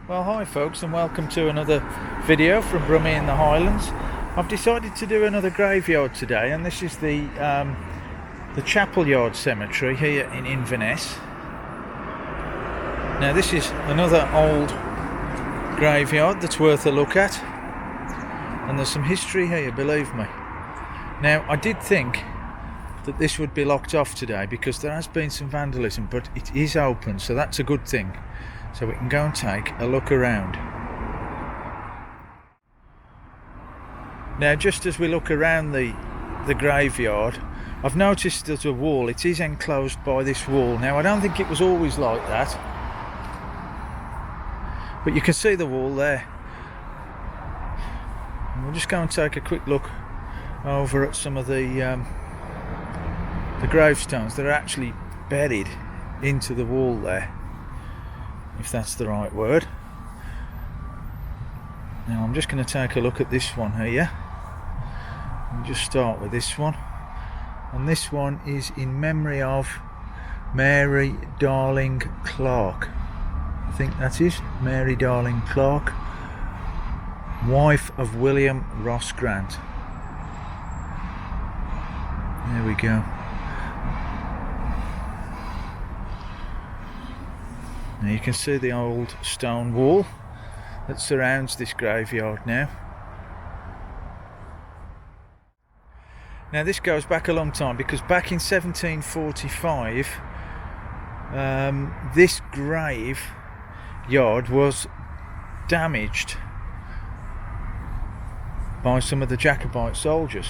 Well, hi folks, and welcome to another video from Brummie in the Highlands. I've decided to do another graveyard today, and this is the Chapel Yard Cemetery here in Inverness. Now this is another old graveyard that's worth a look at, and there's some history here, believe me. Now I did think that this would be locked off today because there has been some vandalism, but it is open, so that's a good thing. So we can go and take a look around. Now just as we look around the graveyard, I've noticed there's a wall. It is enclosed by this wall. Now I don't think it was always like that, but you can see the wall there. And we'll just go and take a quick look over at some of the gravestones that are actually buried into the wall there, if that's the right word. Now I'm just going to take a look at this one here. We'll just start with this one, and this one is in memory of Mary Darling Clark. I think that is Mary Darling Clark, wife of William Ross Grant. There we go. Now you can see the old stone wall that surrounds this graveyard now. Now this goes back a long time, because back in 1745 this graveyard was damaged by some of the Jacobite soldiers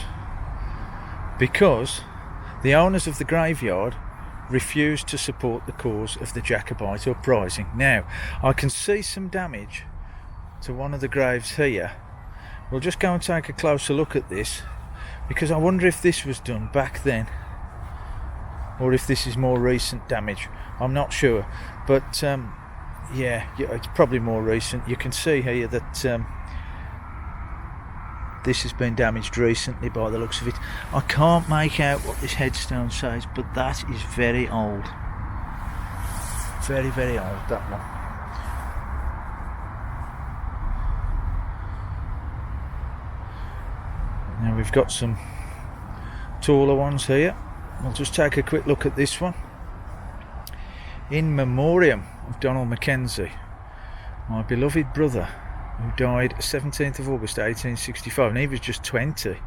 because the owners of the graveyard refused to support the cause of the Jacobite uprising. Now I can see some damage to one of the graves here. We'll just go and take a closer look at this, because I wonder if this was done back then or if this is more recent damage. I'm not sure, but yeah, it's probably more recent. You can see here that this has been damaged recently by the looks of it. I can't make out what this headstone says, but that is very old. Very, very old, that one. Now we've got some taller ones here. We'll just take a quick look at this one. In memoriam of Donald Mackenzie, my beloved brother, who died 17th of August 1865, and he was just 20.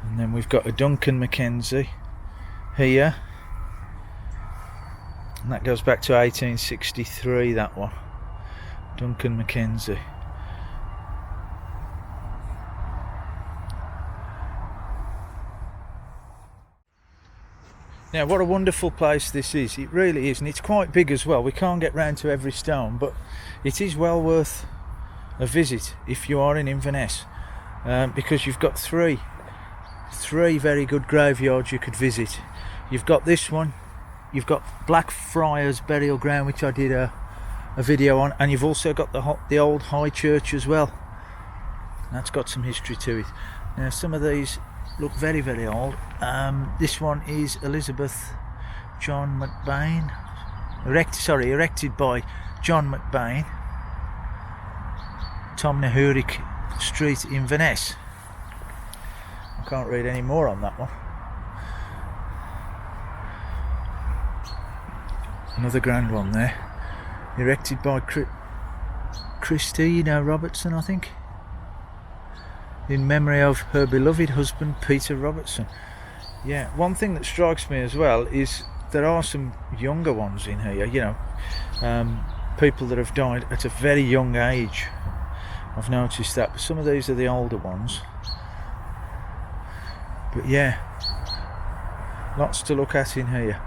And then we've got a Duncan Mackenzie here, and that goes back to 1863, that one. Duncan Mackenzie. Now what a wonderful place this is. It really is, and it's quite big as well. We can't get round to every stone, but it is well worth a visit if you are in Inverness, because you've got three very good graveyards you could visit. You've got this one, you've got Blackfriars Burial Ground, which I did a video on, and you've also got the old High Church as well. That's got some history to it. Now some of these look very, very old. This one is Elizabeth John McBain, erected by John McBain, Tom Nahurick Street, Inverness. I can't read any more on that one. Another grand one there, erected by Christina Robertson, I think, in memory of her beloved husband Peter Robertson. Yeah, one thing that strikes me as well is there are some younger ones in here, you know, people that have died at a very young age. I've noticed that, but some of these are the older ones. But yeah, lots to look at in here.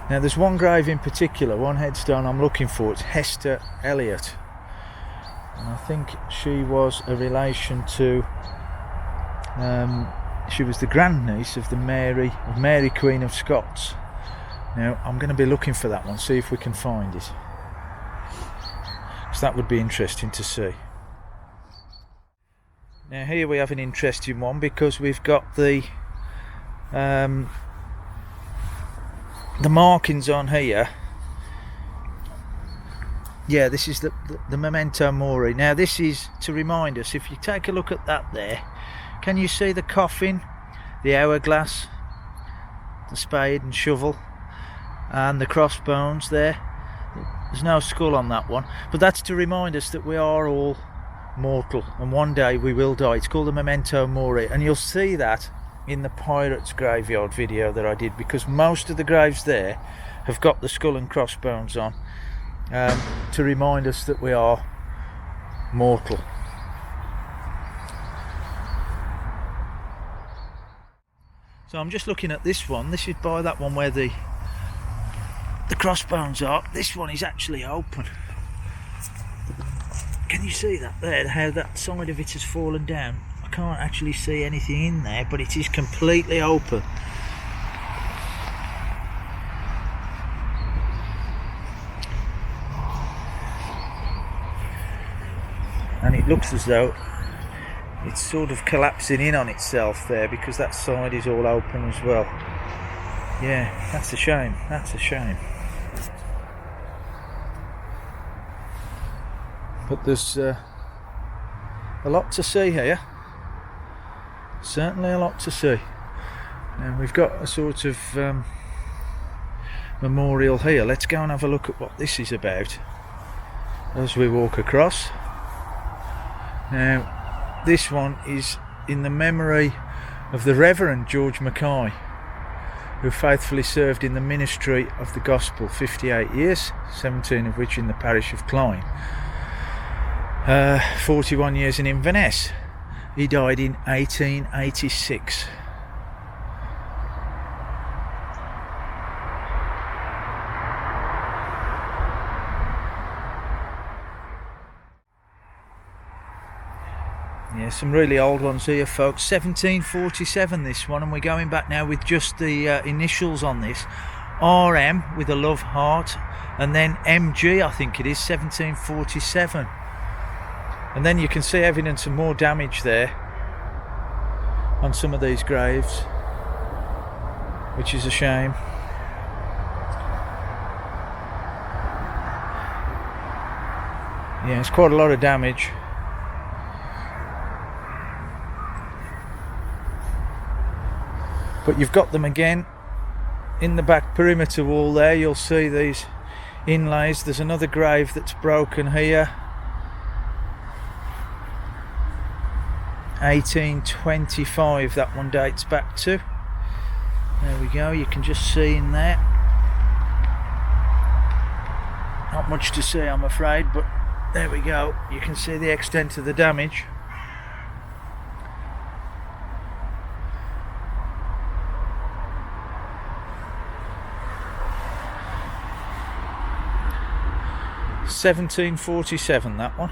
Now there's one grave in particular, one headstone I'm looking for. It's Hester Elliot, and I think she was a relation to she was the grandniece of Mary Queen of Scots. Now I'm going to be looking for that one, see if we can find it, because that would be interesting to see. Now here we have an interesting one, because we've got the markings on here Yeah, this is the Memento mori. Now this is to remind us, if you take a look at that there, can you see the coffin, the hourglass, the spade and shovel, and the crossbones there? There's no skull on that one, but that's to remind us that we are all mortal and one day we will die. It's called the Memento mori, and you'll see that in the pirates graveyard video that I did, because most of the graves there have got the skull and crossbones on, to remind us that we are mortal. So I'm just looking at this one. This is by that one where the crossbones are. This one is actually open. Can you see that there, how that side of it has fallen down? I can't actually see anything in there, but it is completely open. And it looks as though it's sort of collapsing in on itself there, because that side is all open as well. Yeah, that's a shame. That's a shame. But there's a lot to see here. Certainly a lot to see. And we've got a sort of memorial here. Let's go and have a look at what this is about as we walk across. Now, this one is in the memory of the Reverend George Mackay, who faithfully served in the ministry of the gospel 58 years, 17 of which in the parish of Clyne. 41 years in Inverness. He died in 1886. Yeah, some really old ones here, folks. 1747 this one, and we're going back now with just the initials on this. RM with a love heart, and then MG, I think it is, 1747. And then you can see evidence of more damage there on some of these graves, which is a shame. Yeah, it's quite a lot of damage. But you've got them again in the back perimeter wall there. You'll see these inlays. There's another grave that's broken here. 1825 that one dates back to. There we go, you can just see in there. Not much to see, I'm afraid, but there we go. You can see the extent of the damage. (1747) that one.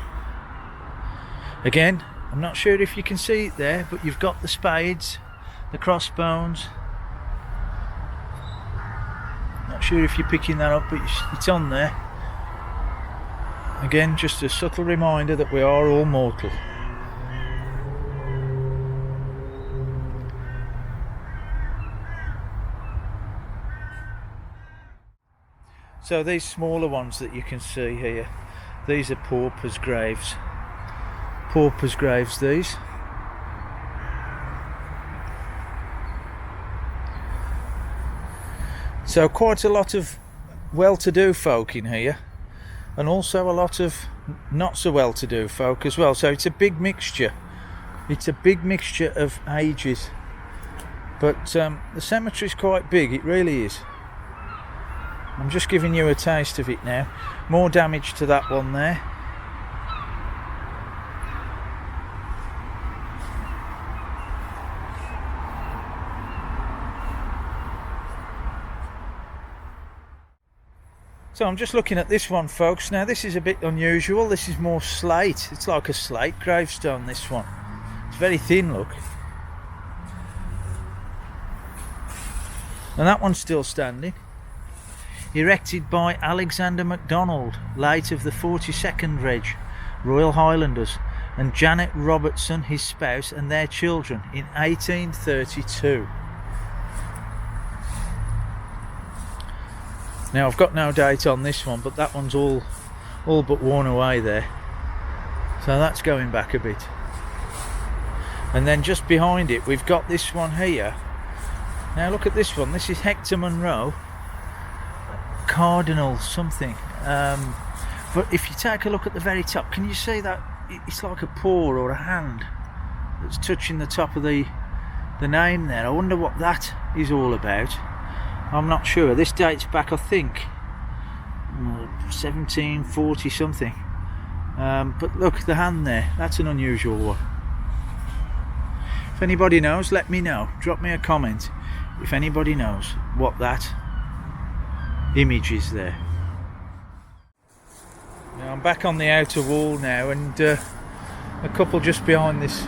Again, I'm not sure if you can see it there, but you've got the spades, the crossbones. Not sure if you're picking that up, but it's on there. Again, just a subtle reminder that we are all mortal. So these smaller ones that you can see here, these are paupers' graves. Paupers' graves, these. So quite a lot of well-to-do folk in here, and also a lot of not so well-to-do folk as well. So it's a big mixture. It's a big mixture of ages. But the cemetery's quite big, it really is. I'm just giving you a taste of it now. More damage to that one there. So I'm just looking at this one, folks. Now this is a bit unusual. This is more slate. It's like a slate gravestone, this one. It's very thin, look. And that one's still standing. Erected by Alexander MacDonald, late of the 42nd Reg, Royal Highlanders, and Janet Robertson, his spouse, and their children in 1832. Now I've got no date on this one, but that one's all all but worn away there. So that's going back a bit. And then just behind it we've got this one here. Now look at this one. This is Hector Munro Cardinal something. But if you take a look at the very top, can you see that it's like a paw or a hand that's touching the top of the name there? I wonder what that is all about. I'm not sure. This dates back, I think, 1740 something. But look, the hand there, that's an unusual one. If anybody knows, let me know. Drop me a comment if anybody knows what that image is there. Now I'm back on the outer wall now, and a couple just behind this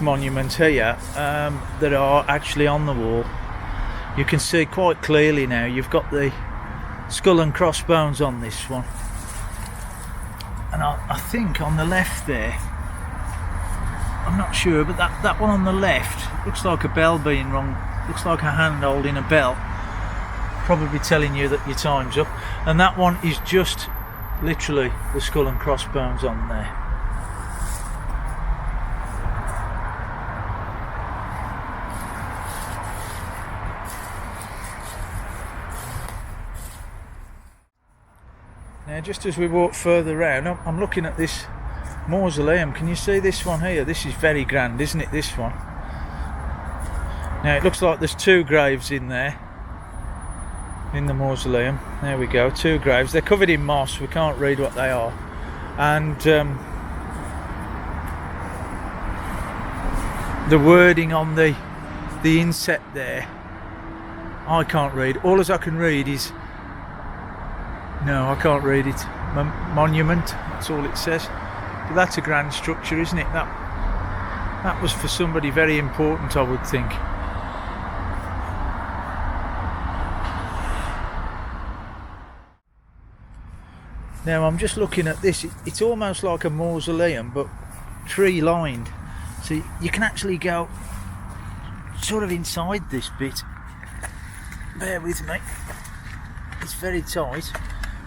monument here that are actually on the wall. You can see quite clearly now you've got the skull and crossbones on this one, and I think on the left there, I'm not sure, but that one on the left looks like a bell being rung, looks like a hand holding a bell, probably telling you that your time's up. And that one is just literally the skull and crossbones on there. Now just as we walk further round, I'm looking at this mausoleum. Can you see this one here? This is very grand, isn't it, this one? Now it looks like there's two graves in there, in the mausoleum. There we go, two graves. They're covered in moss, we can't read what they are. And the wording on the inset there, I can't read. All as I can read is, no, I can't read it. Monument, that's all it says. But that's a grand structure, isn't it? That was for somebody very important, I would think. Now I'm just looking at this. It's almost like a mausoleum, but tree lined. So you can actually go sort of inside this bit. Bear with me. It's very tight.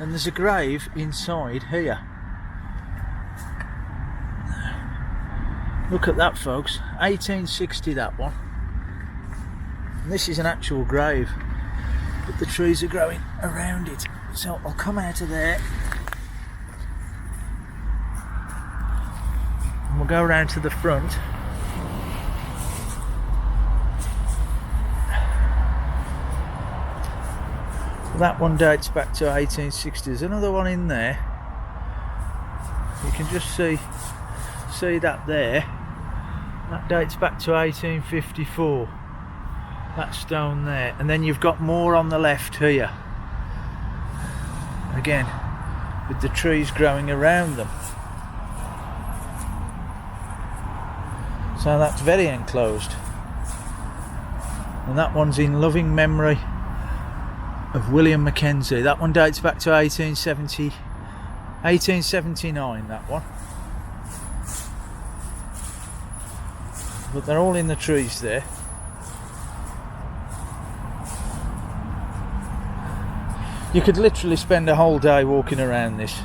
And there's a grave inside here. Look at that, folks. 1860, that one. And this is an actual grave, but the trees are growing around it. So I'll come out of there and we'll go around to the front. That one dates back to 1860. There's another one in there. You can just see that there. That dates back to 1854. That stone there. And then you've got more on the left here. Again, with the trees growing around them. So that's very enclosed. And that one's in loving memory of William Mackenzie. That one dates back to 1879, that one. But they're all in the trees there. You could literally spend a whole day walking around this.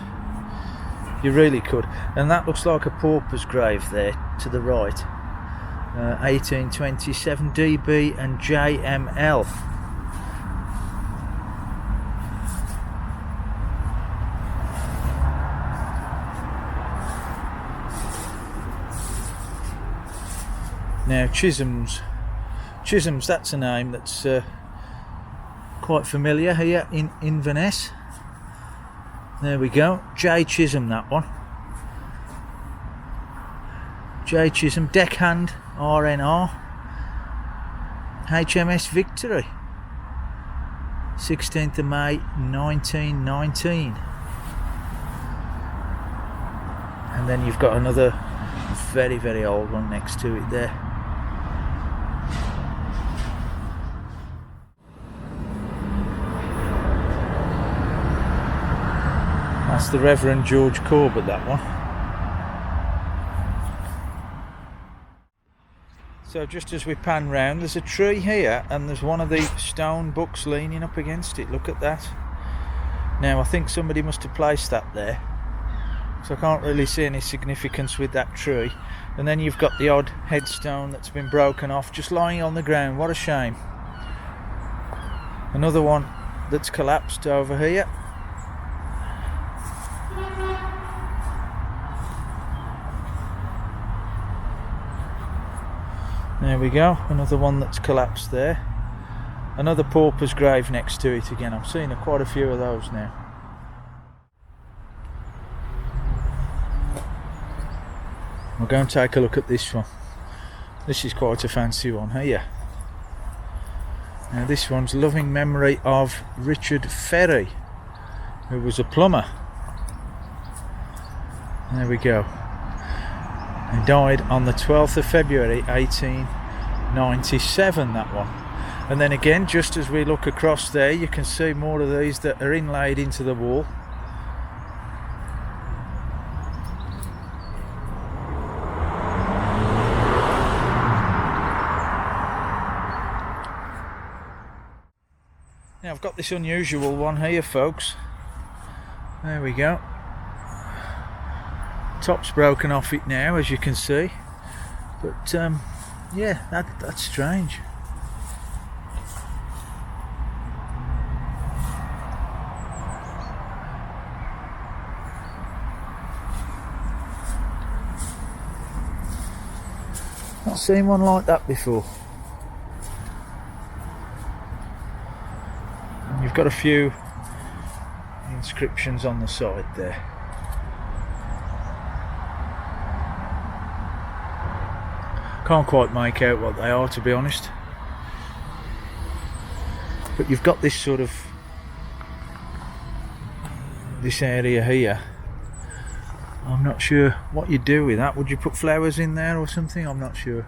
You really could. And that looks like a pauper's grave there to the right. 1827, DB and JML. Now Chisholm's, that's a name that's quite familiar here in Inverness. There we go, J. Chisholm, that one. J. Chisholm, deckhand, RNR, HMS Victory, 16th of May 1919. And then you've got another very, very old one next to it there. That's the Reverend George Corbett, that one. So just as we pan round, there's a tree here and there's one of the stone books leaning up against it. Look at that. Now I think somebody must have placed that there, so I can't really see any significance with that tree. And then you've got the odd headstone that's been broken off, just lying on the ground. What a shame. Another one that's collapsed over here. There we go, another one that's collapsed there. Another pauper's grave next to it again. I'm seeing quite a few of those now. We'll go and take a look at this one. This is quite a fancy one here. Now this one's loving memory of Richard Ferry, who was a plumber. There we go. He died on the 12th of February 1897, that one. And then again, just as we look across there, you can see more of these that are inlaid into the wall. Now I've got this unusual one here, folks. There we go. Top's broken off it now, as you can see, but yeah, that's strange. Not seen one like that before. And you've got a few inscriptions on the side there. Can't quite make out what they are, to be honest, but you've got this sort of this area here. I'm not sure what you do with that. Would you put flowers in there or something? I'm not sure.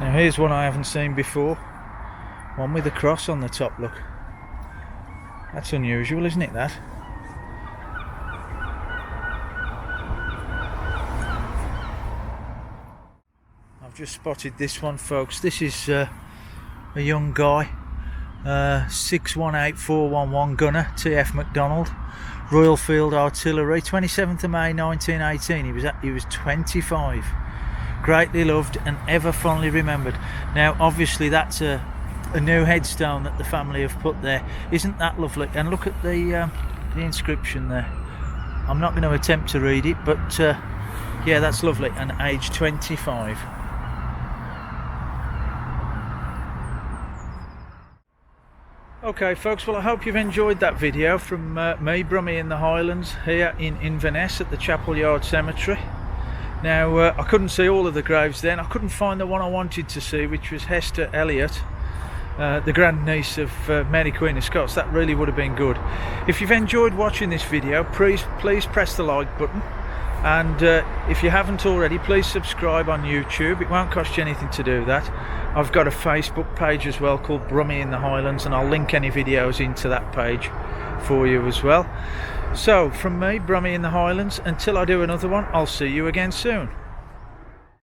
Now here's one I haven't seen before, one with a cross on the top. Look, that's unusual, isn't it, that? Just spotted this one, folks. This is a young guy, 618411 gunner, TF MacDonald, Royal Field Artillery, 27th of May 1918. He was 25. Greatly loved and ever fondly remembered. Now obviously that's a new headstone that the family have put there. Isn't that lovely? And look at the inscription there. I'm not going to attempt to read it, but yeah, that's lovely. And age 25. Okay folks, well I hope you've enjoyed that video from me, Brummie in the Highlands, here in Inverness at the Chapel Yard Cemetery. Now I couldn't see all of the graves then. I couldn't find the one I wanted to see, which was Hester Elliot, the grandniece of Mary Queen of Scots. That really would have been good. If you've enjoyed watching this video, please press the like button, and if you haven't already, please subscribe on YouTube. It won't cost you anything to do that. I've got a Facebook page as well called Brummie in the Highlands, and I'll link any videos into that page for you as well. So from me, Brummie in the Highlands, until I do another one, I'll see you again soon.